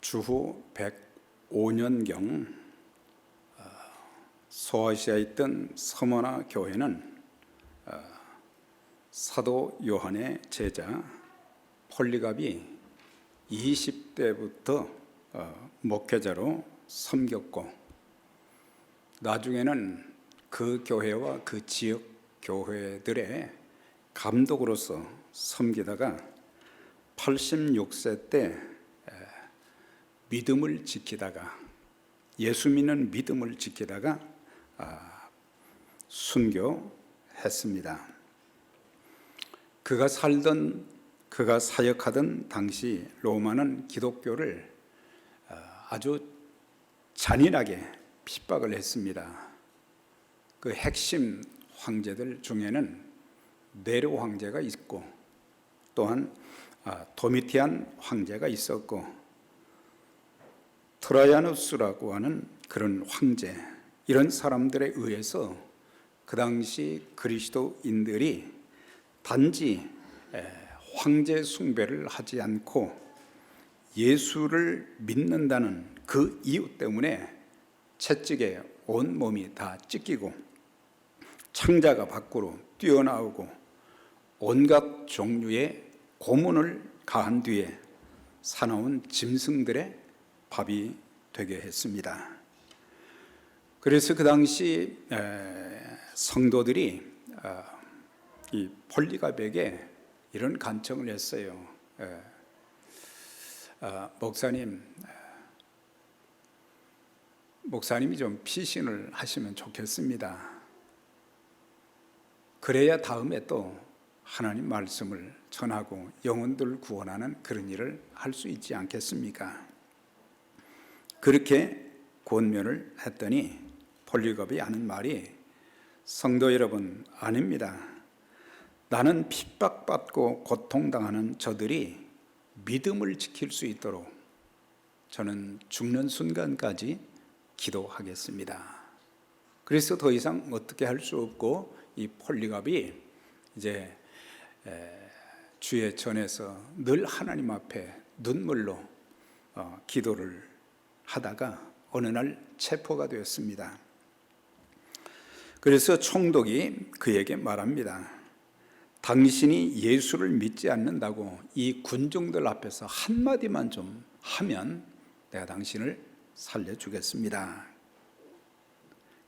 주후 105년경 소아시아에 있던 서머나 교회는 사도 요한의 제자 폴리갑이 20대부터 목회자로 섬겼고, 나중에는 그 교회와 그 지역 교회들의 감독으로서 섬기다가 86세 때 믿음을 지키다가, 예수 믿는 믿음을 지키다가 순교했습니다. 그가 사역하던 당시 로마는 기독교를 아주 잔인하게 핍박을 했습니다. 그 핵심 황제들 중에는 네로 황제가 있고, 또한 도미티안 황제가 있었고, 트라야누스라고 하는 그런 황제, 이런 사람들에 의해서 그 당시 그리스도인들이 단지 황제 숭배를 하지 않고 예수를 믿는다는 그 이유 때문에 채찍에 온몸이 다 찢기고 창자가 밖으로 뛰어나오고 온갖 종류의 고문을 가한 뒤에 사나운 짐승들의 밥이 되게 했습니다. 그래서 그 당시 성도들이 이 폴리갑에게 이런 간청을 했어요. 목사님이 좀 피신을 하시면 좋겠습니다. 그래야 다음에 또 하나님 말씀을 전하고 영혼들 구원하는 그런 일을 할 수 있지 않겠습니까? 그렇게 권면을 했더니 폴리갑이 하는 말이, 성도 여러분, 아닙니다. 나는 핍박받고 고통당하는 저들이 믿음을 지킬 수 있도록 저는 죽는 순간까지 기도하겠습니다. 그래서 더 이상 어떻게 할 수 없고, 이 폴리갑이 이제 주의 전에서 늘 하나님 앞에 눈물로 기도를 하다가 어느 날 체포가 되었습니다. 그래서 총독이 그에게 말합니다. 당신이 예수를 믿지 않는다고 이 군중들 앞에서 한마디만 좀 하면 내가 당신을 살려주겠습니다.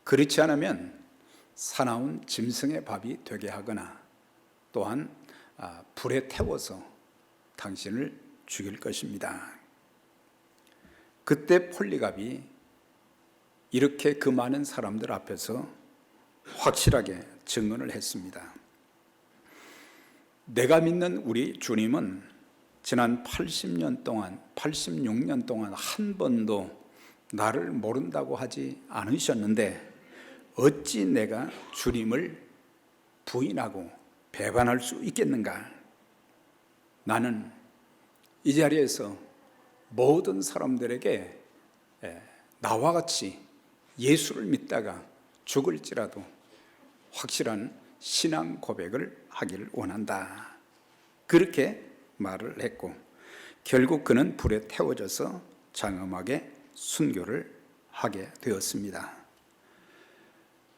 그렇지 않으면 사나운 짐승의 밥이 되게 하거나 또한 불에 태워서 당신을 죽일 것입니다. 그때 폴리갑이 이렇게 그 많은 사람들 앞에서 확실하게 증언을 했습니다. 내가 믿는 우리 주님은 지난 86년 동안 한 번도 나를 모른다고 하지 않으셨는데 어찌 내가 주님을 부인하고 배반할 수 있겠는가? 나는 이 자리에서 모든 사람들에게 나와 같이 예수를 믿다가 죽을지라도 확실한 신앙 고백을 하기를 원한다. 그렇게 말을 했고, 결국 그는 불에 태워져서 장엄하게 순교를 하게 되었습니다.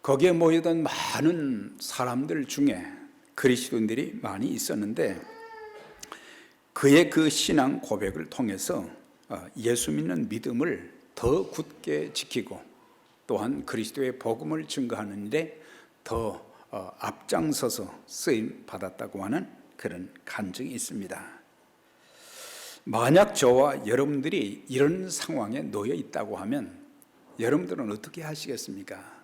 거기에 모이던 많은 사람들 중에 그리스도인들이 많이 있었는데, 그의 그 신앙 고백을 통해서 예수 믿는 믿음을 더 굳게 지키고 또한 그리스도의 복음을 증거하는 일에 더 앞장서서 쓰임 받았다고 하는 그런 간증이 있습니다. 만약 저와 여러분들이 이런 상황에 놓여 있다고 하면 여러분들은 어떻게 하시겠습니까?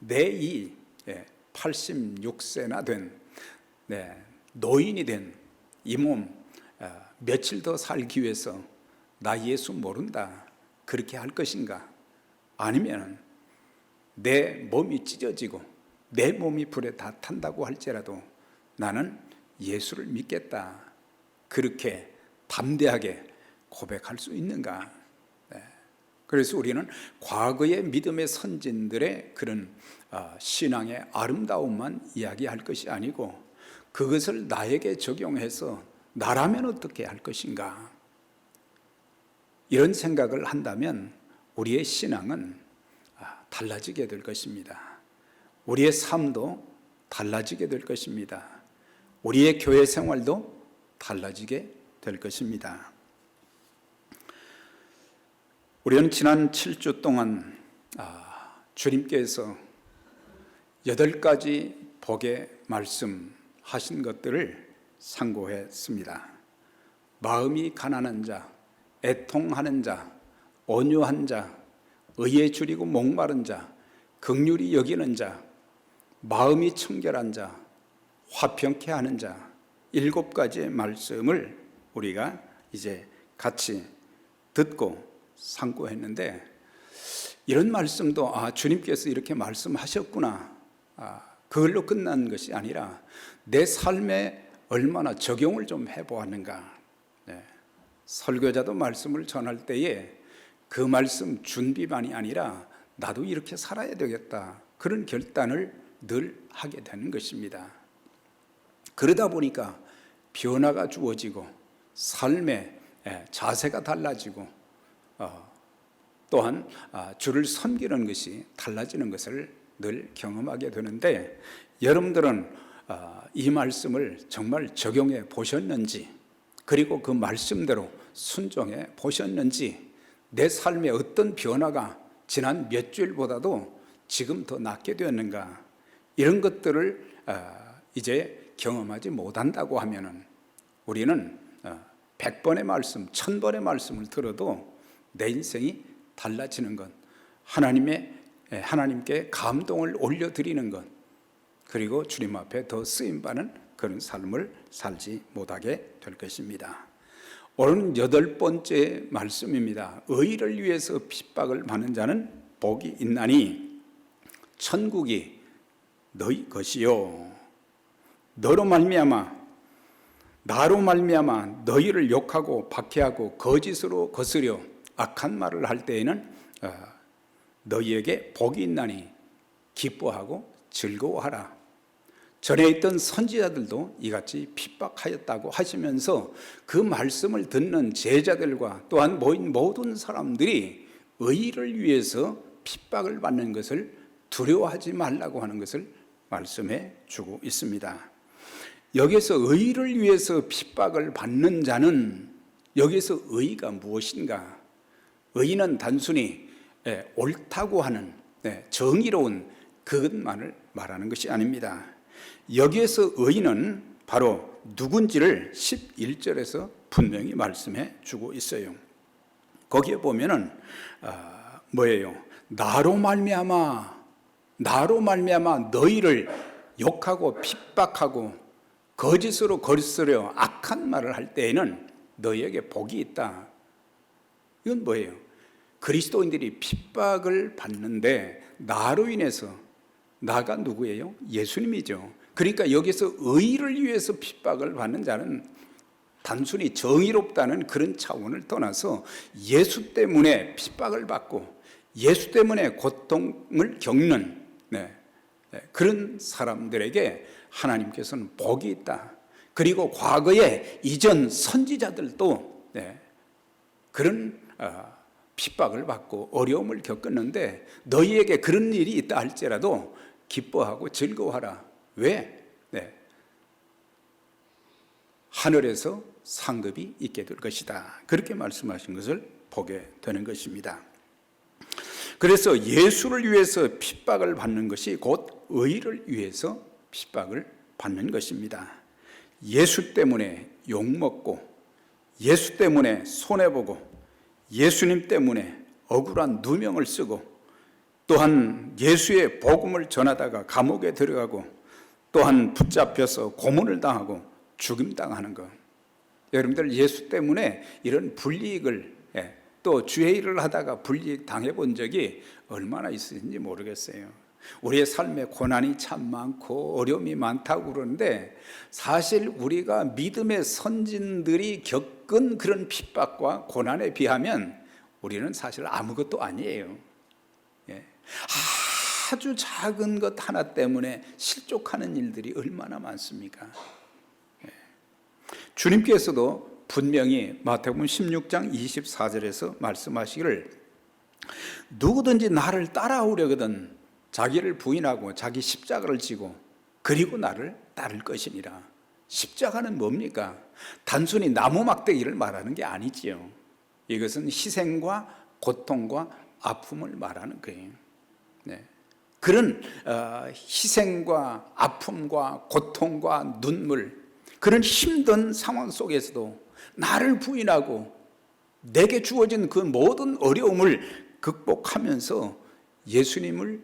내 이 86세나 된 노인이 된 이 몸 며칠 더 살기 위해서 나 예수 모른다 그렇게 할 것인가? 아니면 내 몸이 찢어지고 내 몸이 불에 다 탄다고 할지라도 나는 예수를 믿겠다 그렇게 담대하게 고백할 수 있는가? 그래서 우리는 과거의 믿음의 선진들의 그런 신앙의 아름다움만 이야기할 것이 아니고 그것을 나에게 적용해서 나라면 어떻게 할 것인가? 이런 생각을 한다면 우리의 신앙은 달라지게 될 것입니다. 우리의 삶도 달라지게 될 것입니다. 우리의 교회 생활도 달라지게 될 것입니다. 우리는 지난 7주 동안 주님께서 8가지 복의 말씀하신 것들을 상고했습니다. 마음이 가난한 자, 애통하는 자, 온유한 자, 의에 줄이고 목마른 자, 긍휼히 여기는 자, 마음이 청결한 자, 화평케 하는 자, 7가지의 말씀을 우리가 이제 같이 듣고 상고했는데, 이런 말씀도 주님께서 이렇게 말씀하셨구나, 그걸로 끝난 것이 아니라 내 삶에 얼마나 적용을 좀 해보았는가. 설교자도 말씀을 전할 때에 그 말씀 준비만이 아니라 나도 이렇게 살아야 되겠다, 그런 결단을 늘 하게 되는 것입니다. 그러다 보니까 변화가 주어지고 삶의 자세가 달라지고 또한 주를 섬기는 것이 달라지는 것을 늘 경험하게 되는데, 여러분들은 이 말씀을 정말 적용해 보셨는지, 그리고 그 말씀대로 순종해 보셨는지, 내 삶에 어떤 변화가 지난 몇 주일보다도 지금 더 낫게 되었는가, 이런 것들을 이제 경험하지 못한다고 하면은 우리는 100번의 말씀, 1000번의 말씀을 들어도 내 인생이 달라지는 것, 하나님께 감동을 올려드리는 것, 그리고 주님 앞에 더 쓰임받는 그런 삶을 살지 못하게 될 것입니다. 오늘은 8번째 말씀입니다. 의를 위해서 핍박을 받는 자는 복이 있나니 천국이 너희 것이요, 나로 말미암아 너희를 욕하고 박해하고 거짓으로 거스려 악한 말을 할 때에는 너희에게 복이 있나니 기뻐하고 즐거워하라. 전에 있던 선지자들도 이같이 핍박하였다고 하시면서 그 말씀을 듣는 제자들과 또한 모인 모든 사람들이 의를 위해서 핍박을 받는 것을 두려워하지 말라고 하는 것을 말씀해 주고 있습니다. 여기서 의를 위해서 핍박을 받는 자는, 여기서 의가 무엇인가? 의는 단순히 옳다고 하는 정의로운 그것만을 말하는 것이 아닙니다. 여기에서 의는 바로 누군지를 11절에서 분명히 말씀해 주고 있어요. 거기에 보면은 뭐예요? 나로 말미암아 너희를 욕하고 핍박하고 거짓으로 거스려 악한 말을 할 때에는 너희에게 복이 있다. 이건 뭐예요? 그리스도인들이 핍박을 받는데 나로 인해서, 나가 누구예요? 예수님이죠. 그러니까 여기서 의를 위해서 핍박을 받는 자는 단순히 정의롭다는 그런 차원을 떠나서 예수 때문에 핍박을 받고 예수 때문에 고통을 겪는 그런 사람들에게 하나님께서는 복이 있다. 그리고 과거에 이전 선지자들도 그런 핍박을 받고 어려움을 겪었는데 너희에게 그런 일이 있다 할지라도 기뻐하고 즐거워하라. 왜? 하늘에서 상급이 있게 될 것이다. 그렇게 말씀하신 것을 보게 되는 것입니다. 그래서 예수를 위해서 핍박을 받는 것이 곧 의를 위해서 핍박을 받는 것입니다. 예수 때문에 욕먹고, 예수 때문에 손해보고, 예수님 때문에 억울한 누명을 쓰고, 또한 예수의 복음을 전하다가 감옥에 들어가고, 또한 붙잡혀서 고문을 당하고 죽임당하는 것. 여러분들 예수 때문에 이런 불이익을, 또 주의 일을 하다가 불이익 당해본 적이 얼마나 있는지 모르겠어요. 우리의 삶에 고난이 참 많고 어려움이 많다고 그러는데, 사실 우리가 믿음의 선진들이 겪은 그런 핍박과 고난에 비하면 우리는 사실 아무것도 아니에요. 아주 작은 것 하나 때문에 실족하는 일들이 얼마나 많습니까? 주님께서도 분명히 마태복음 16장 24절에서 말씀하시기를 누구든지 나를 따라오려거든 자기를 부인하고 자기 십자가를 지고 그리고 나를 따를 것이니라. 십자가는 뭡니까? 단순히 나무 막대기를 말하는 게 아니지요. 이것은 희생과 고통과 아픔을 말하는 거예요. 네. 그런 희생과 아픔과 고통과 눈물, 그런 힘든 상황 속에서도 나를 부인하고 내게 주어진 그 모든 어려움을 극복하면서 예수님을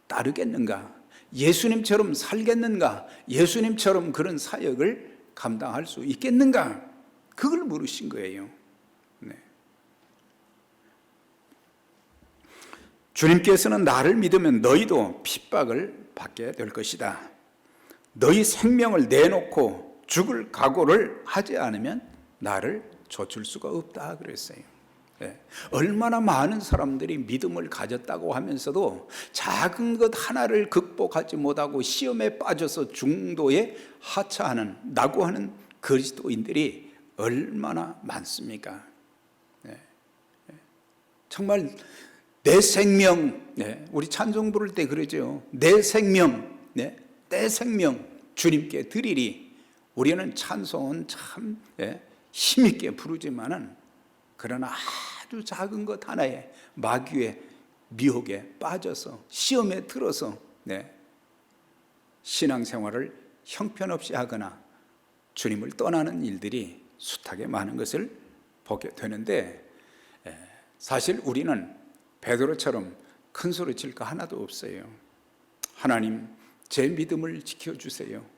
따르겠는가? 예수님처럼 살겠는가? 예수님처럼 그런 사역을 감당할 수 있겠는가? 그걸 물으신 거예요. 네. 주님께서는 나를 믿으면 너희도 핍박을 받게 될 것이다. 너희 생명을 내놓고 죽을 각오를 하지 않으면 나를 좇을 수가 없다 그랬어요. 네. 얼마나 많은 사람들이 믿음을 가졌다고 하면서도 작은 것 하나를 극복하지 못하고 시험에 빠져서 중도에 하차하는 낙오하는 그리스도인들이 얼마나 많습니까? 네. 정말 내 생명, 우리 찬송 부를 때 그러죠. 내 생명, 내 생명 주님께 드리리. 우리는 찬송은 참 힘있게 부르지만은 그러나 아주 작은 것 하나에 마귀의 미혹에 빠져서 시험에 들어서 신앙생활을 형편없이 하거나 주님을 떠나는 일들이 숱하게 많은 것을 보게 되는데, 사실 우리는 베드로처럼 큰 소리 칠 거 하나도 없어요. 하나님, 제 믿음을 지켜주세요.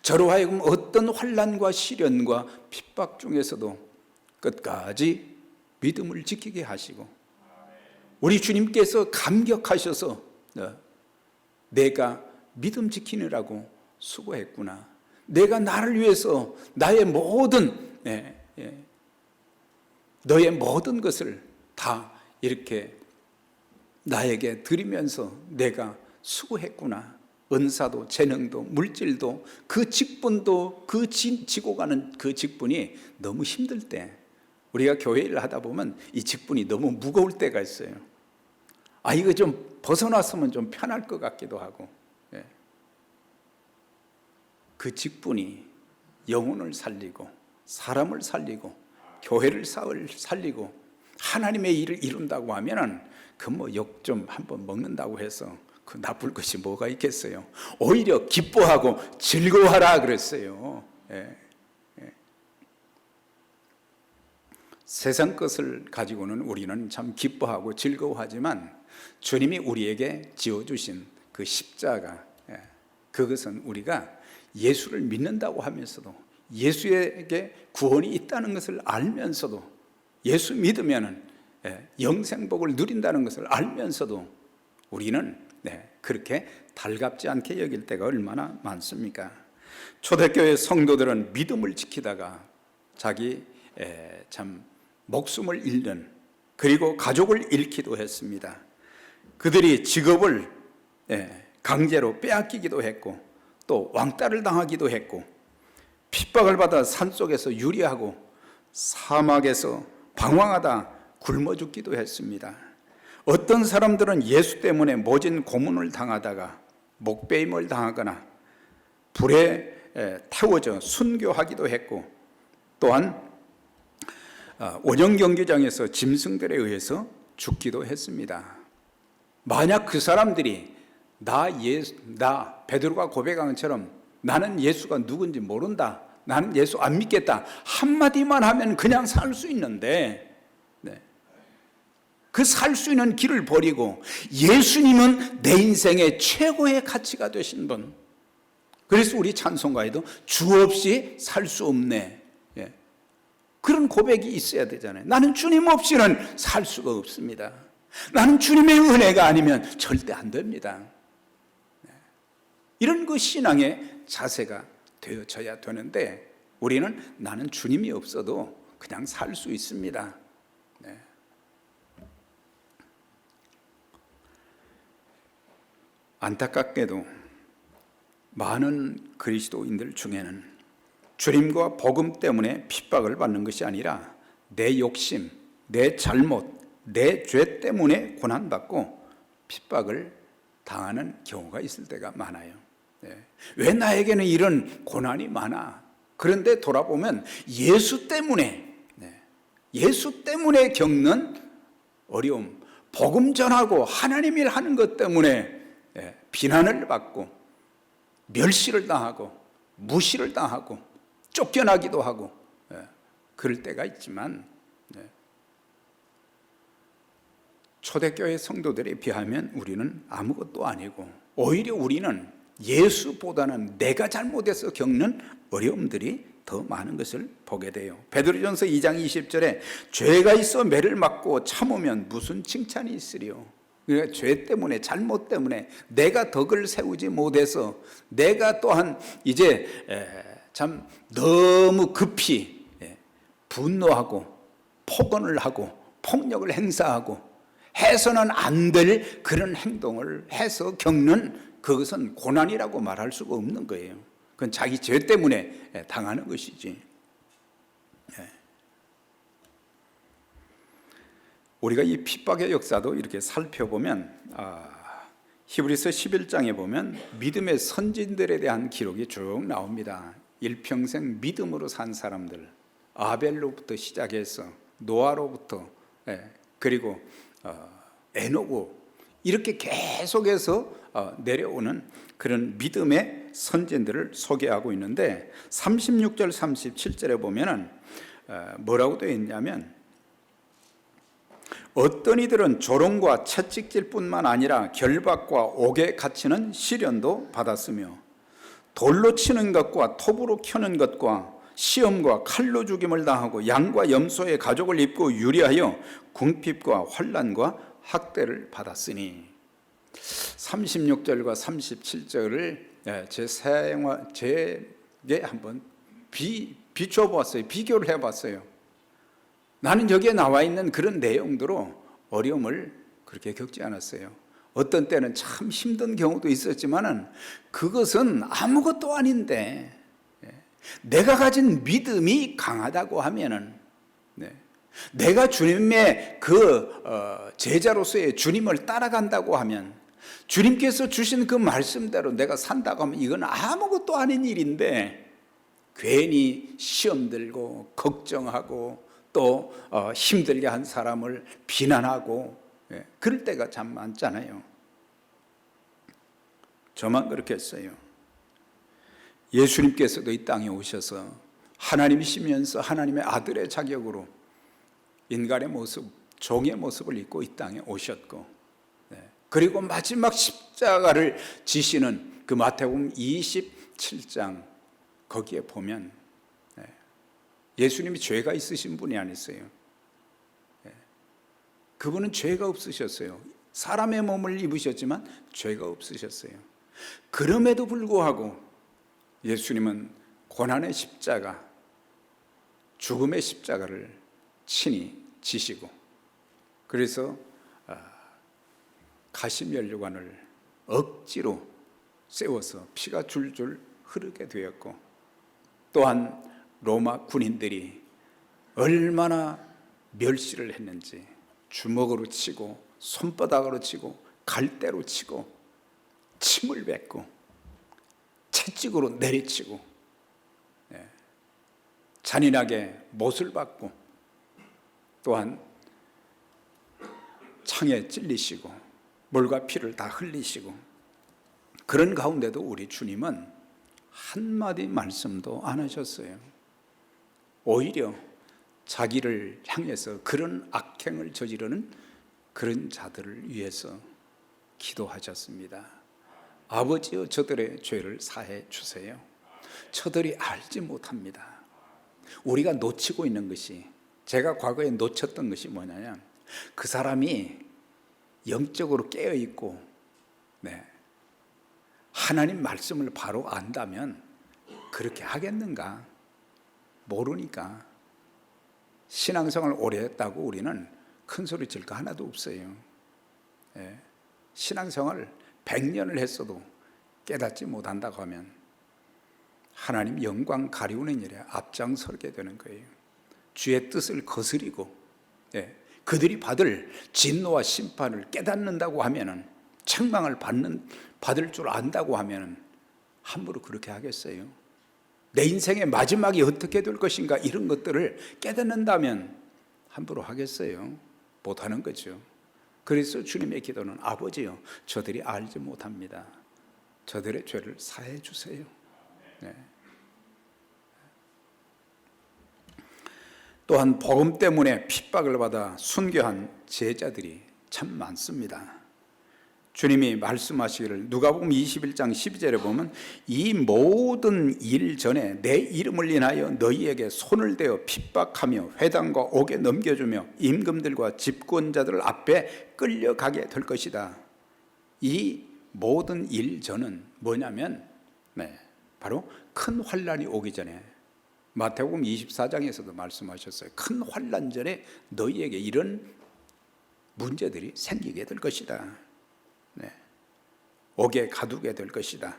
저로 하여금 어떤 환난과 시련과 핍박 중에서도 끝까지 믿음을 지키게 하시고, 우리 주님께서 감격하셔서 내가 믿음 지키느라고 수고했구나, 내가 나를 위해서 나의 모든 너의 모든 것을 다 이렇게 나에게 드리면서 내가 수고했구나, 은사도 재능도 물질도 그 직분도 그 지고 가는 그 직분이 너무 힘들 때, 우리가 교회 일을 하다 보면 이 직분이 너무 무거울 때가 있어요. 이거 좀 벗어났으면 좀 편할 것 같기도 하고, 그 직분이 영혼을 살리고 사람을 살리고 교회를 살리고 하나님의 일을 이룬다고 하면은 그 뭐 욕 좀 한번 먹는다고 해서 그 나쁠 것이 뭐가 있겠어요. 오히려 기뻐하고 즐거워하라 그랬어요. 세상 것을 가지고는 우리는 참 기뻐하고 즐거워하지만 주님이 우리에게 지어주신 그 십자가, 그것은 우리가 예수를 믿는다고 하면서도, 예수에게 구원이 있다는 것을 알면서도, 예수 믿으면 영생복을 누린다는 것을 알면서도 우리는 그렇게 달갑지 않게 여길 때가 얼마나 많습니까? 초대교회 성도들은 믿음을 지키다가 자기 참 목숨을 잃는, 그리고 가족을 잃기도 했습니다. 그들이 직업을 강제로 빼앗기기도 했고, 또 왕따를 당하기도 했고, 핍박을 받아 산속에서 유리하고 사막에서 방황하다 굶어 죽기도 했습니다. 어떤 사람들은 예수 때문에 모진 고문을 당하다가 목베임을 당하거나 불에 태워져 순교하기도 했고, 또한 원형 경기장에서 짐승들에 의해서 죽기도 했습니다. 만약 그 사람들이 나 베드로가 고백한 것처럼 나는 예수가 누군지 모른다, 나는 예수 안 믿겠다 한마디만 하면 그냥 살 수 있는데, 그 살 수 있는 길을 버리고 예수님은 내 인생의 최고의 가치가 되신 분, 그래서 우리 찬송가에도 주 없이 살 수 없네, 그런 고백이 있어야 되잖아요. 나는 주님 없이는 살 수가 없습니다. 나는 주님의 은혜가 아니면 절대 안 됩니다. 이런 그 신앙의 자세가 되어져야 되는데, 우리는 나는 주님이 없어도 그냥 살 수 있습니다. 안타깝게도 많은 그리스도인들 중에는 주님과 복음 때문에 핍박을 받는 것이 아니라 내 욕심, 내 잘못, 내 죄 때문에 고난받고 핍박을 당하는 경우가 있을 때가 많아요. 왜 나에게는 이런 고난이 많아? 그런데 돌아보면 예수 때문에 겪는 어려움, 복음 전하고 하나님 일 하는 것 때문에 비난을 받고 멸시를 당하고 무시를 당하고 쫓겨나기도 하고 그럴 때가 있지만 초대교회 성도들에 비하면 우리는 아무것도 아니고 오히려 우리는 예수보다는 내가 잘못해서 겪는 어려움들이 더 많은 것을 보게 돼요. 베드로전서 2장 20절에 죄가 있어 매를 맞고 참으면 무슨 칭찬이 있으리요. 그러니까 죄 때문에 잘못 때문에 내가 덕을 세우지 못해서 내가 또한 이제 참 너무 급히 분노하고 폭언을 하고 폭력을 행사하고 해서는 안 될 그런 행동을 해서 겪는 그것은 고난이라고 말할 수가 없는 거예요. 그건 자기 죄 때문에 당하는 것이지. 우리가 이 핍박의 역사도 이렇게 살펴보면 히브리서 11장에 보면 믿음의 선진들에 대한 기록이 쭉 나옵니다. 일평생 믿음으로 산 사람들, 아벨로부터 시작해서 노아로부터 그리고 에노고 이렇게 계속해서 내려오는 그런 믿음의 선진들을 소개하고 있는데 36절 37절에 보면은 뭐라고 되어 있냐면 어떤 이들은 조롱과 채찍질뿐만 아니라 결박과 옥에 갇히는 시련도 받았으며 돌로 치는 것과 톱으로 켜는 것과 시험과 칼로 죽임을 당하고 양과 염소의 가죽을 입고 유리하여 궁핍과 환난과 학대를 받았으니 36절과 37절을 제게 한번 비춰 보았어요. 비교를 해봤어요. 나는 여기에 나와 있는 그런 내용대로 어려움을 그렇게 겪지 않았어요. 어떤 때는 참 힘든 경우도 있었지만은 그것은 아무것도 아닌데 내가 가진 믿음이 강하다고 하면은 내가 주님의 제자로서의 주님을 따라간다고 하면 주님께서 주신 그 말씀대로 내가 산다고 하면 이건 아무것도 아닌 일인데 괜히 시험 들고 걱정하고 또 힘들게 한 사람을 비난하고 그럴 때가 참 많잖아요. 저만 그렇게 했어요. 예수님께서도 이 땅에 오셔서 하나님이시면서 하나님의 아들의 자격으로 인간의 모습, 종의 모습을 입고 이 땅에 오셨고 그리고 마지막 십자가를 지시는 그 마태복음 27장 거기에 보면 예수님이 죄가 있으신 분이 아니었어요. 그분은 죄가 없으셨어요. 사람의 몸을 입으셨지만 죄가 없으셨어요. 그럼에도 불구하고 예수님은 고난의 십자가, 죽음의 십자가를 친히 지시고 그래서 가시면류관을 억지로 세워서 피가 줄줄 흐르게 되었고 또한 로마 군인들이 얼마나 멸시를 했는지 주먹으로 치고 손바닥으로 치고 갈대로 치고 침을 뱉고 채찍으로 내리치고 잔인하게 못을 받고 또한 창에 찔리시고 물과 피를 다 흘리시고 그런 가운데도 우리 주님은 한마디 말씀도 안 하셨어요. 오히려 자기를 향해서 그런 악행을 저지르는 그런 자들을 위해서 기도하셨습니다. 아버지여 저들의 죄를 사해 주세요. 저들이 알지 못합니다. 우리가 놓치고 있는 것이 제가 과거에 놓쳤던 것이 뭐냐면 그 사람이 영적으로 깨어있고 하나님 말씀을 바로 안다면 그렇게 하겠는가? 모르니까 신앙생활을 오래 했다고 우리는 큰 소리 칠 거 하나도 없어요. 신앙생활을 100년을 했어도 깨닫지 못한다고 하면 하나님 영광 가리우는 일에 앞장서게 되는 거예요. 주의 뜻을 거스리고 그들이 받을 진노와 심판을 깨닫는다고 하면은, 책망을 받을 줄 안다고 하면은 함부로 그렇게 하겠어요? 내 인생의 마지막이 어떻게 될 것인가, 이런 것들을 깨닫는다면 함부로 하겠어요? 못하는 거죠. 그래서 주님의 기도는, 아버지요, 저들이 알지 못합니다. 저들의 죄를 사해 주세요. 또한 복음 때문에 핍박을 받아 순교한 제자들이 참 많습니다. 주님이 말씀하시기를, 누가복음 21장 12절에 보면, 이 모든 일 전에 내 이름을 인하여 너희에게 손을 대어 핍박하며 회당과 옥에 넘겨주며 임금들과 집권자들 앞에 끌려가게 될 것이다. 이 모든 일 전은 뭐냐면, 바로 큰 환란이 오기 전에, 마태복음 24장에서도 말씀하셨어요. 큰 환란 전에 너희에게 이런 문제들이 생기게 될 것이다. 옥에 가두게 될 것이다.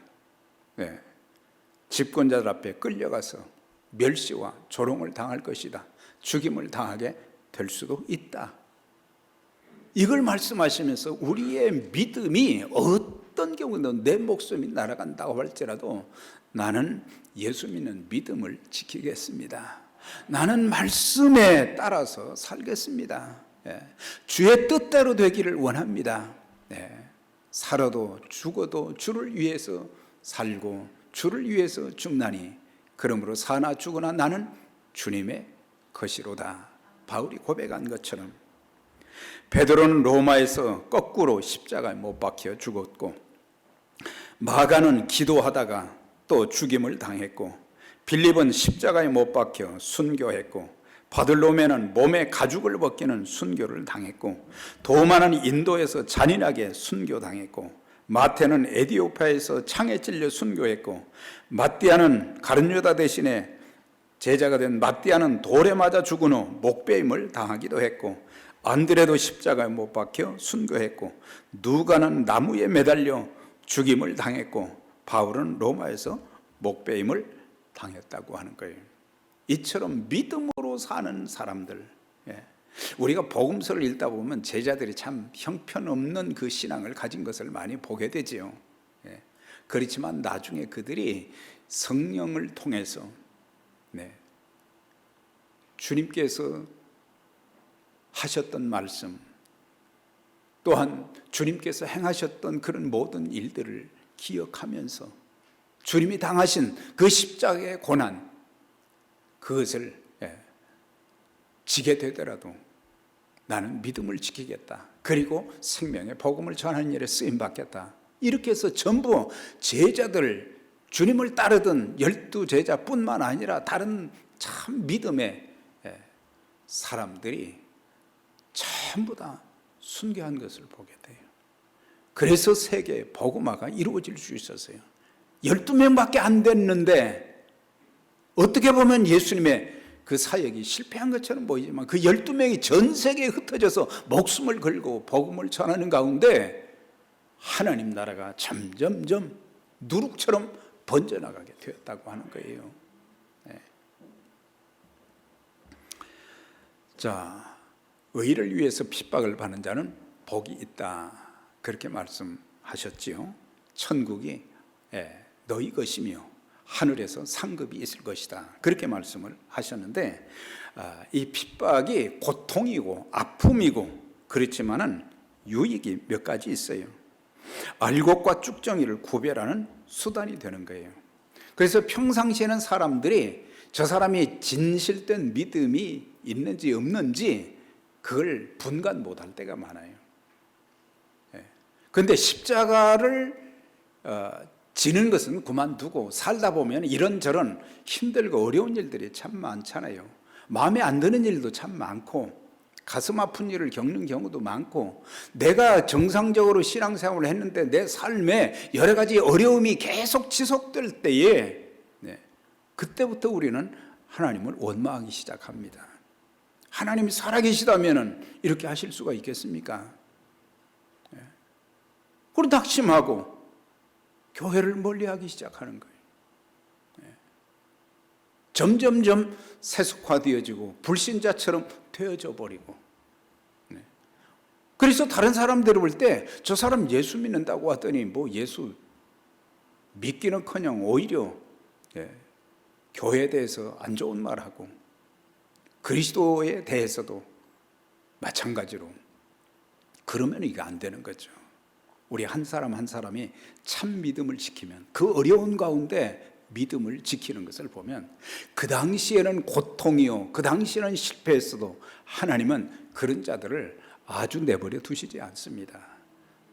집권자들 앞에 끌려가서 멸시와 조롱을 당할 것이다. 죽임을 당하게 될 수도 있다. 이걸 말씀하시면서 우리의 믿음이 어떤 경우든 내 목숨이 날아간다고 할지라도 나는 예수 믿는 믿음을 지키겠습니다. 나는 말씀에 따라서 살겠습니다. 주의 뜻대로 되기를 원합니다. 살아도 죽어도 주를 위해서 살고 주를 위해서 죽나니 그러므로 사나 죽으나 나는 주님의 것이로다. 바울이 고백한 것처럼 베드로는 로마에서 거꾸로 십자가에 못 박혀 죽었고, 마가는 기도하다가 또 죽임을 당했고, 빌립은 십자가에 못 박혀 순교했고, 바들로메는 몸에 가죽을 벗기는 순교를 당했고, 도마는 인도에서 잔인하게 순교당했고, 마태는 에디오피아에서 창에 찔려 순교했고, 마띠아는 가룟유다 대신에 제자가 된 마띠아는 돌에 맞아 죽은 후 목베임을 당하기도 했고, 안드레도 십자가에 못 박혀 순교했고, 누가는 나무에 매달려 죽임을 당했고, 바울은 로마에서 목베임을 당했다고 하는 거예요. 이처럼 믿음으로 사는 사람들, 우리가 복음서를 읽다 보면 제자들이 참 형편없는 그 신앙을 가진 것을 많이 보게 되지요. 그렇지만 나중에 그들이 성령을 통해서 주님께서 하셨던 말씀, 또한 주님께서 행하셨던 그런 모든 일들을 기억하면서 주님이 당하신 그 십자가의 고난, 그것을 지게 되더라도 나는 믿음을 지키겠다. 그리고 생명의 복음을 전하는 일에 쓰임받겠다. 이렇게 해서 전부 제자들, 주님을 따르던 12제자뿐만 아니라 다른 참 믿음의 사람들이 전부 다 순교한 것을 보게 돼요. 그래서 세계 복음화가 이루어질 수 있었어요. 12명밖에 안 됐는데 어떻게 보면 예수님의 그 사역이 실패한 것처럼 보이지만 그 12명이 전 세계에 흩어져서 목숨을 걸고 복음을 전하는 가운데 하나님 나라가 점점점 누룩처럼 번져나가게 되었다고 하는 거예요. 자, 의를 위해서 핍박을 받는 자는 복이 있다. 그렇게 말씀하셨지요. 천국이 너희 것이며 하늘에서 상급이 있을 것이다. 그렇게 말씀을 하셨는데, 이 핍박이 고통이고 아픔이고 그렇지만은 유익이 몇 가지 있어요. 알곡과 쭉정이를 구별하는 수단이 되는 거예요. 그래서 평상시에는 사람들이 저 사람이 진실된 믿음이 있는지 없는지 그걸 분간 못할 때가 많아요. 그런데 십자가를 지는 것은 그만두고 살다 보면 이런저런 힘들고 어려운 일들이 참 많잖아요. 마음에 안 드는 일도 참 많고 가슴 아픈 일을 겪는 경우도 많고, 내가 정상적으로 신앙생활을 했는데 내 삶에 여러 가지 어려움이 계속 지속될 때에 그때부터 우리는 하나님을 원망하기 시작합니다. 하나님이 살아계시다면 이렇게 하실 수가 있겠습니까? 그리고 낙심하고 교회를 멀리하기 시작하는 거예요. 점점점 세속화되어지고 불신자처럼 되어져 버리고. 그래서 다른 사람들을 볼 때 저 사람 예수 믿는다고 하더니 뭐 예수 믿기는커녕 오히려 교회에 대해서 안 좋은 말하고 그리스도에 대해서도 마찬가지로 그러면 이게 안 되는 거죠. 우리 한 사람 한 사람이 참 믿음을 지키면 그 어려운 가운데 믿음을 지키는 것을 보면 그 당시에는 고통이요 그 당시에는 실패했어도 하나님은 그런 자들을 아주 내버려 두시지 않습니다.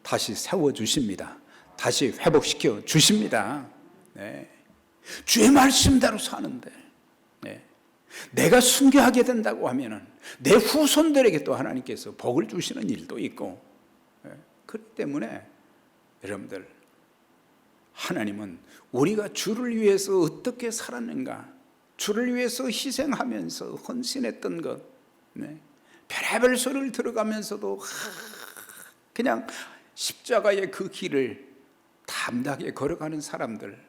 다시 세워주십니다. 다시 회복시켜 주십니다. 네. 주의 말씀대로 사는데 내가 순교하게 된다고 하면은 내 후손들에게 또 하나님께서 복을 주시는 일도 있고 그렇기 때문에 여러분들 하나님은 우리가 주를 위해서 어떻게 살았는가 주를 위해서 희생하면서 헌신했던 것 별의별 소리를 들어가면서도 그냥 십자가의 그 길을 담대하게 걸어가는 사람들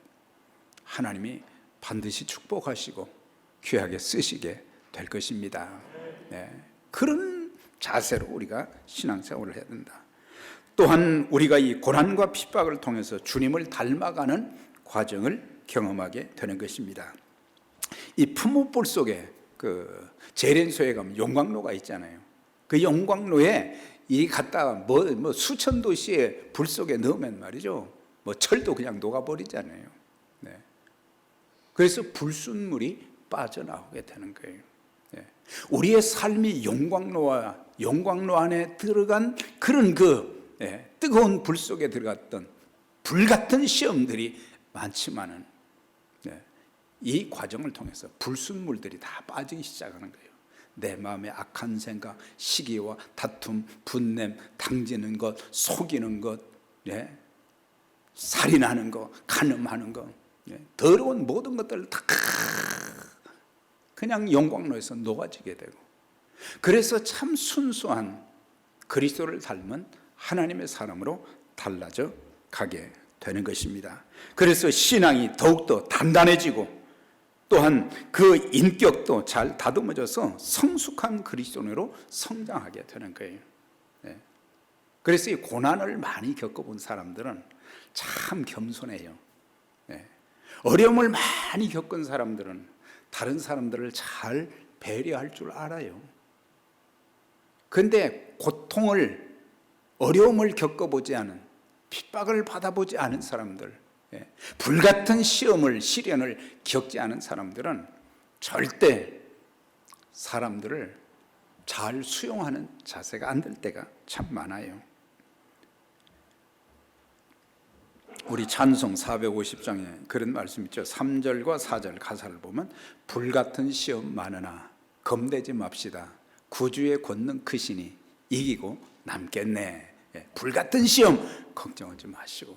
하나님이 반드시 축복하시고 귀하게 쓰시게 될 것입니다. 그런 자세로 우리가 신앙생활을 해야 된다. 또한 우리가 이 고난과 핍박을 통해서 주님을 닮아가는 과정을 경험하게 되는 것입니다. 이 풀무불 속에 그 제렌소에 가면 용광로가 있잖아요. 그 용광로에 이 갖다가 뭐 수천 도시의 불 속에 넣으면 말이죠. 뭐 철도 그냥 녹아버리잖아요. 그래서 불순물이 빠져나오게 되는 거예요. 우리의 삶이 용광로 안에 들어간 그런 그 뜨거운 불 속에 들어갔던 불같은 시험들이 많지만은 이 과정을 통해서 불순물들이 다 빠지기 시작하는 거예요. 내 마음의 악한 생각, 시기와 다툼, 분냄, 당지는 것, 속이는 것, 살인하는 것, 간음하는 것, 더러운 모든 것들을 다 그냥 용광로에서 녹아지게 되고 그래서 참 순수한 그리스도를 닮은 하나님의 사람으로 달라져 가게 되는 것입니다. 그래서 신앙이 더욱더 단단해지고 또한 그 인격도 잘 다듬어져서 성숙한 그리스도인으로 성장하게 되는 거예요. 그래서 이 고난을 많이 겪어본 사람들은 참 겸손해요. 어려움을 많이 겪은 사람들은 다른 사람들을 잘 배려할 줄 알아요. 그런데 고통을 어려움을 겪어보지 않은 핍박을 받아보지 않은 사람들 불같은 시련을 겪지 않은 사람들은 절대 사람들을 잘 수용하는 자세가 안 될 때가 참 많아요. 우리 찬송 450장에 그런 말씀 있죠. 3절과 4절 가사를 보면 불같은 시험 많으나 겁내지 맙시다. 구주의 권능 크시니 이기고 남겠네. 불같은 시험 걱정하지 마시고.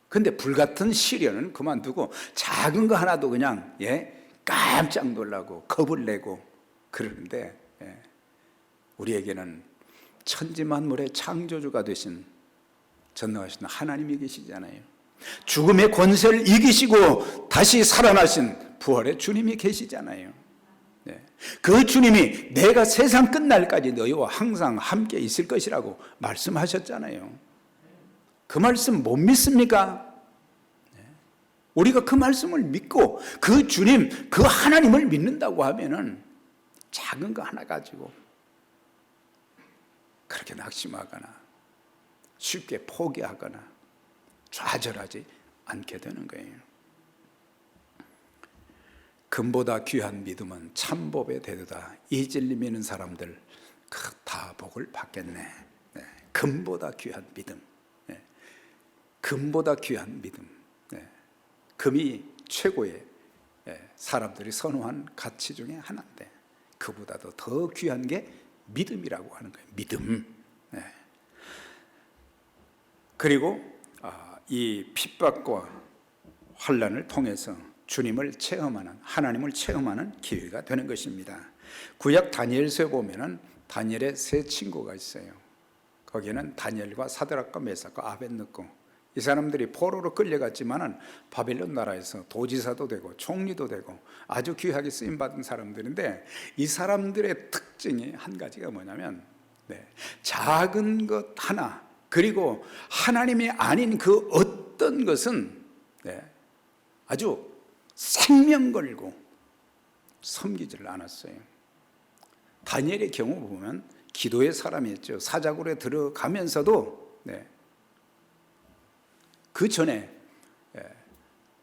근데 불같은 시련은 그만두고 작은 거 하나도 그냥 깜짝 놀라고 겁을 내고 그러는데 우리에게는 천지만물의 창조주가 되신 전능하신 하나님이 계시잖아요. 죽음의 권세를 이기시고 다시 살아나신 부활의 주님이 계시잖아요. 그 주님이 내가 세상 끝날까지 너희와 항상 함께 있을 것이라고 말씀하셨잖아요. 그 말씀 못 믿습니까? 우리가 그 말씀을 믿고 그 주님, 그 하나님을 믿는다고 하면은 작은 거 하나 가지고 그렇게 낙심하거나 쉽게 포기하거나 좌절하지 않게 되는 거예요. 금보다 귀한 믿음은 참법에 대도다. 이 진리 믿는 사람들 다 복을 받겠네. 금보다 귀한 믿음. 금보다 귀한 믿음. 금이 최고의 사람들이 선호한 가치 중에 하나인데 그보다도 더 귀한 게 믿음이라고 하는 거예요. 믿음. 그리고 이 핍박과 환난을 통해서 주님을 체험하는, 하나님을 체험하는 기회가 되는 것입니다. 구약 다니엘서에 보면은 다니엘의 세 친구가 있어요. 거기에는 다니엘과 사드락과 메삭과 아벳느고 이 사람들이 포로로 끌려갔지만은 바벨론 나라에서 도지사도 되고 총리도 되고 아주 귀하게 쓰임받은 사람들인데, 이 사람들의 특징이 한 가지가 뭐냐면 작은 것 하나, 그리고 하나님이 아닌 그 어떤 것은 아주 생명 걸고 섬기지를 않았어요. 다니엘의 경우 보면 기도의 사람이었죠. 사자굴에 들어가면서도 그 전에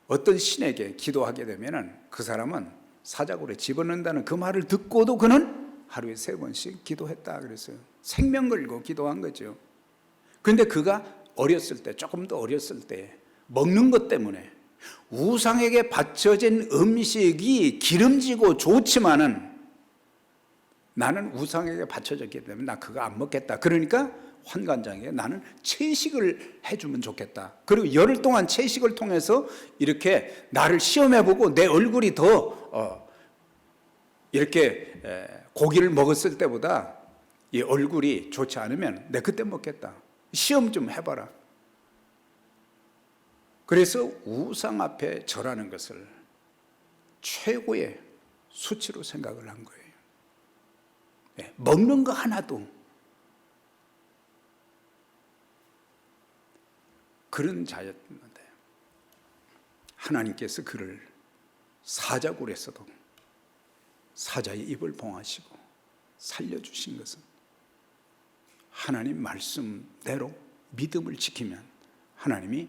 어떤 신에게 기도하게 되면은 그 사람은 사자굴에 집어넣는다는 그 말을 듣고도 그는 하루에 3번씩 기도했다 그랬어요. 생명 걸고 기도한 거죠. 그런데 그가 어렸을 때, 조금 더 어렸을 때 먹는 것 때문에 우상에게 바쳐진 음식이 기름지고 좋지만은 나는 우상에게 바쳐졌기 때문에 나 그거 안 먹겠다. 그러니까 환관장에게 나는 채식을 해주면 좋겠다. 그리고 열흘 동안 채식을 통해서 이렇게 나를 시험해보고 내 얼굴이 더 이렇게 고기를 먹었을 때보다 이 얼굴이 좋지 않으면 내 그때 먹겠다. 시험 좀 해봐라. 그래서 우상 앞에 절하는 것을 최고의 수치로 생각을 한 거예요. 먹는 거 하나도 그런 자였는데 하나님께서 그를 사자굴에서도 사자의 입을 봉하시고 살려주신 것은 하나님 말씀대로 믿음을 지키면 하나님이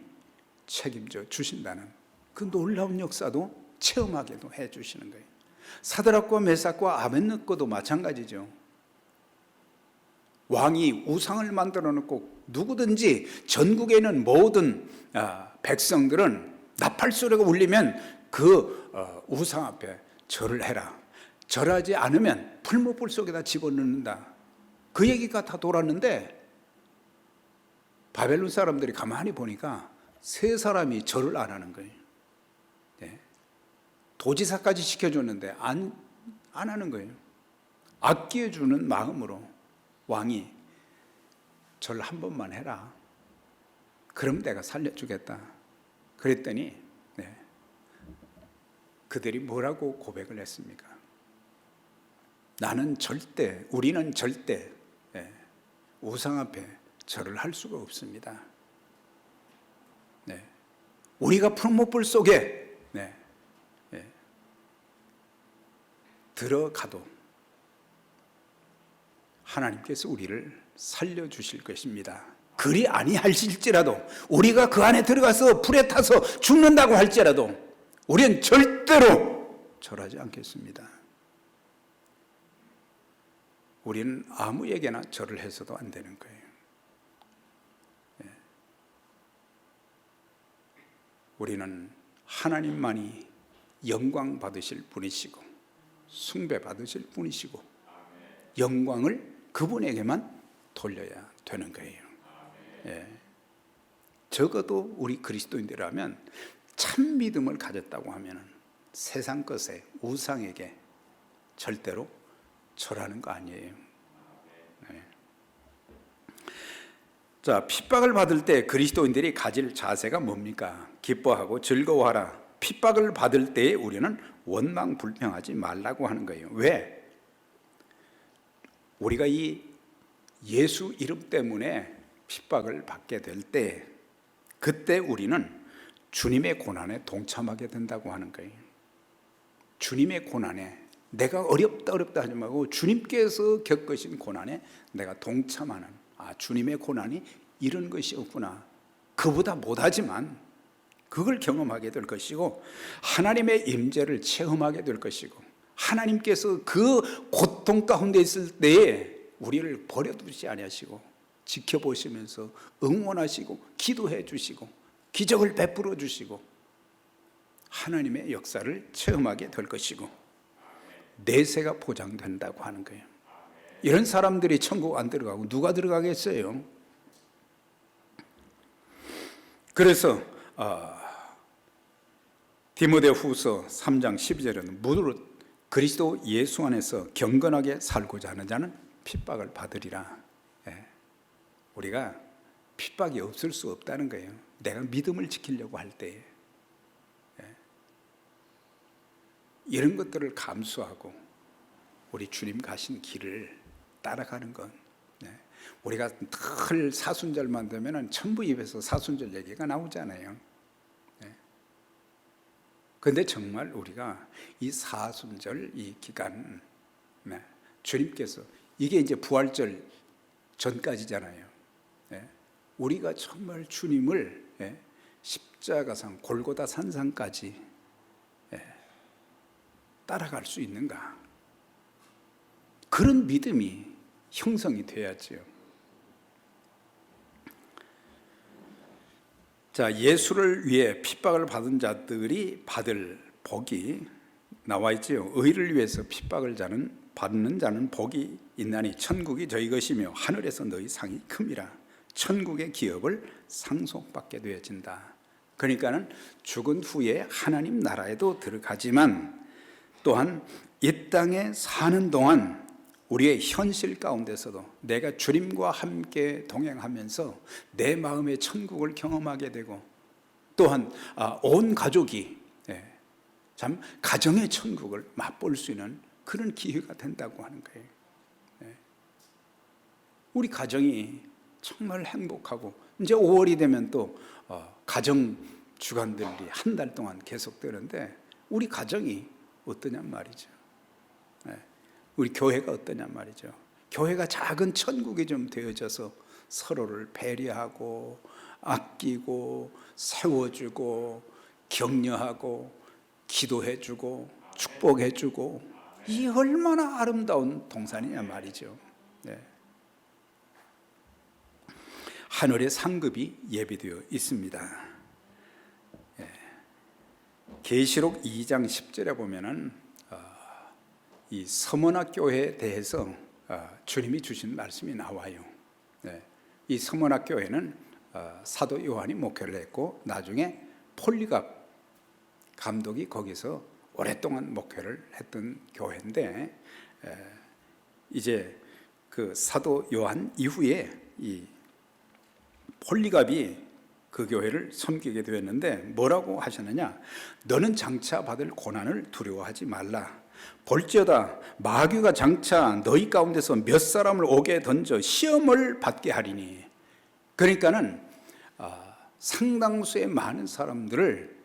책임져 주신다는 그 놀라운 역사도 체험하게도 해 주시는 거예요. 사드락과 메삭과 아벳느고도 마찬가지죠. 왕이 우상을 만들어 놓고 누구든지 전국에 있는 모든 백성들은 나팔 소리가 울리면 그 우상 앞에 절을 해라. 절하지 않으면 풀무불 속에다 집어넣는다. 그 얘기가 다 돌았는데 바벨론 사람들이 가만히 보니까 3사람이 절을 안 하는 거예요. 도지사까지 시켜줬는데 안 하는 거예요. 아껴주는 마음으로 왕이 절 한 번만 해라. 그럼 내가 살려주겠다. 그랬더니 그들이 뭐라고 고백을 했습니까? 우리는 절대 우상 앞에 절을 할 수가 없습니다. 우리가 풀무불 속에 들어가도 하나님께서 우리를 살려주실 것입니다. 그리 아니하실지라도, 우리가 그 안에 들어가서 불에 타서 죽는다고 할지라도 우리는 절대로 절하지 않겠습니다. 우리는 아무에게나 절을 해서도 안 되는 거예요. 우리는 하나님만이 영광 받으실 분이시고 숭배 받으실 분이시고 영광을 그분에게만 돌려야 되는 거예요. 적어도 우리 그리스도인들이라면 참 믿음을 가졌다고 하면 세상 것에 우상에게 절대로 절하는 거 아니에요. 자, 핍박을 받을 때 그리스도인들이 가질 자세가 뭡니까? 기뻐하고 즐거워하라. 핍박을 받을 때에 우리는 원망 불평하지 말라고 하는 거예요. 왜? 우리가 이 예수 이름 때문에 핍박을 받게 될 때, 그때 우리는 주님의 고난에 동참하게 된다고 하는 거예요. 주님의 고난에, 내가 어렵다 하지 말고 주님께서 겪으신 고난에 내가 동참하는, 주님의 고난이 이런 것이었구나. 그보다 못하지만 그걸 경험하게 될 것이고, 하나님의 임재를 체험하게 될 것이고, 하나님께서 그 고통 가운데 있을 때에 우리를 버려두지 아니하시고 지켜보시면서 응원하시고 기도해 주시고 기적을 베풀어 주시고 하나님의 역사를 체험하게 될 것이고 내세가 보장된다고 하는 거예요. 이런 사람들이 천국 안 들어가고 누가 들어가겠어요? 그래서 디모데후서 3장 12절에는 무릇 그리스도 예수 안에서 경건하게 살고자 하는 자는 핍박을 받으리라. 우리가 핍박이 없을 수 없다는 거예요. 내가 믿음을 지키려고 할 때에 이런 것들을 감수하고 우리 주님 가신 길을 따라가는 건, 우리가 늘 사순절만 되면 천부 입에서 사순절 얘기가 나오잖아요. 그런데 정말 우리가 이 사순절 이 기간, 주님께서 이게 이제 부활절 전까지잖아요. 우리가 정말 주님을 십자가상 골고다 산상까지 따라갈 수 있는가? 그런 믿음이 형성이 돼야지요. 자, 예수를 위해 핍박을 받은 자들이 받을 복이 나와 있지요. 의를 위해서 핍박을 받는 자는 복이 있나니 천국이 저희 것이며 하늘에서 너희 상이 큼이라. 천국의 기업을 상속받게 되어진다. 그러니까는 죽은 후에 하나님 나라에도 들어가지만 또한 이 땅에 사는 동안 우리의 현실 가운데서도 내가 주님과 함께 동행하면서 내 마음의 천국을 경험하게 되고, 또한 온 가족이 참 가정의 천국을 맛볼 수 있는 그런 기회가 된다고 하는 거예요. 우리 가정이 정말 행복하고, 이제 5월이 되면 또 가정 주간들이 한 달 동안 계속되는데 우리 가정이 어떠냔 말이죠. 우리 교회가 어떠냔 말이죠. 교회가 작은 천국이 좀 되어져서 서로를 배려하고 아끼고 세워주고 격려하고 기도해주고 축복해주고, 이 얼마나 아름다운 동산이냐 말이죠. 하늘의 상급이 예비되어 있습니다. 계시록 2장 10절에 보면은 이 서머나 교회에 대해서 주님이 주신 말씀이 나와요. 이 서머나 교회는 사도 요한이 목회를 했고 나중에 폴리갑 감독이 거기서 오랫동안 목회를 했던 교회인데, 이제 그 사도 요한 이후에 이 폴리갑이 그 교회를 섬기게 되었는데 뭐라고 하셨느냐? 너는 장차 받을 고난을 두려워하지 말라. 볼지어다 마귀가 장차 너희 가운데서 몇 사람을 옥에 던져 시험을 받게 하리니. 그러니까는 상당수의 많은 사람들을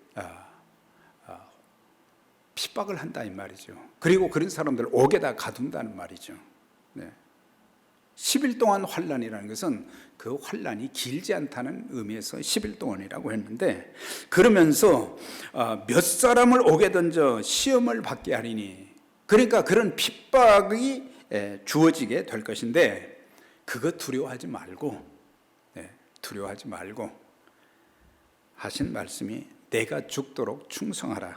핍박을 한다 이 말이죠. 그리고 그런 사람들을 옥에다 가둔다는 말이죠. 10일 동안 환난이라는 것은 그 환난이 길지 않다는 의미에서 10일 동안이라고 했는데, 그러면서 몇 사람을 옥에 던져 시험을 받게 하리니, 그러니까 그런 핍박이 주어지게 될 것인데 그거 두려워하지 말고 하신 말씀이 내가 죽도록 충성하라.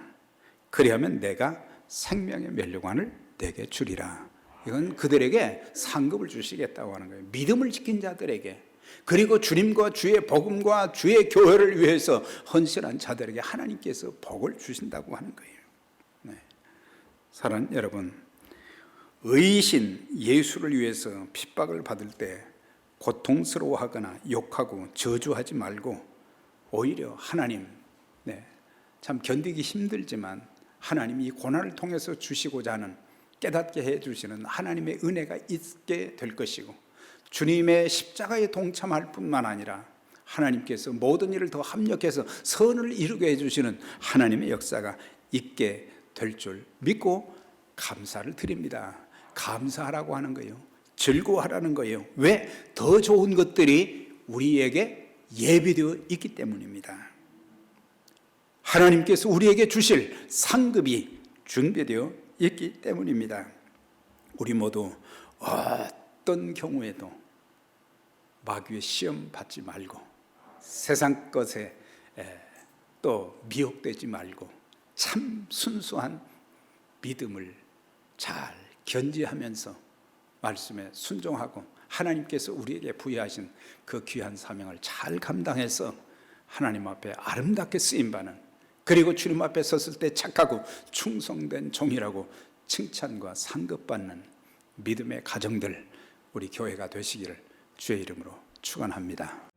그리하면 내가 생명의 면류관을 내게 주리라. 이건 그들에게 상급을 주시겠다고 하는 거예요. 믿음을 지킨 자들에게, 그리고 주님과 주의 복음과 주의 교회를 위해서 헌신한 자들에게 하나님께서 복을 주신다고 하는 거예요. 사랑하는 여러분, 의신 예수를 위해서 핍박을 받을 때 고통스러워하거나 욕하고 저주하지 말고 오히려 하나님, 참 견디기 힘들지만 하나님이 이 고난을 통해서 주시고자 하는, 깨닫게 해주시는 하나님의 은혜가 있게 될 것이고, 주님의 십자가에 동참할 뿐만 아니라 하나님께서 모든 일을 더 합력해서 선을 이루게 해주시는 하나님의 역사가 있게 될 줄 믿고 감사를 드립니다. 감사하라고 하는 거예요. 즐거워하라는 거예요. 왜? 더 좋은 것들이 우리에게 예비되어 있기 때문입니다. 하나님께서 우리에게 주실 상급이 준비되어 있기 때문입니다. 우리 모두 어떤 경우에도 마귀의 시험 받지 말고 세상 것에 또 미혹되지 말고 참 순수한 믿음을 잘 견지하면서 말씀에 순종하고 하나님께서 우리에게 부여하신 그 귀한 사명을 잘 감당해서 하나님 앞에 아름답게 쓰임받는, 그리고 주님 앞에 섰을 때 착하고 충성된 종이라고 칭찬과 상급받는 믿음의 가정들, 우리 교회가 되시기를 주의 이름으로 축원합니다.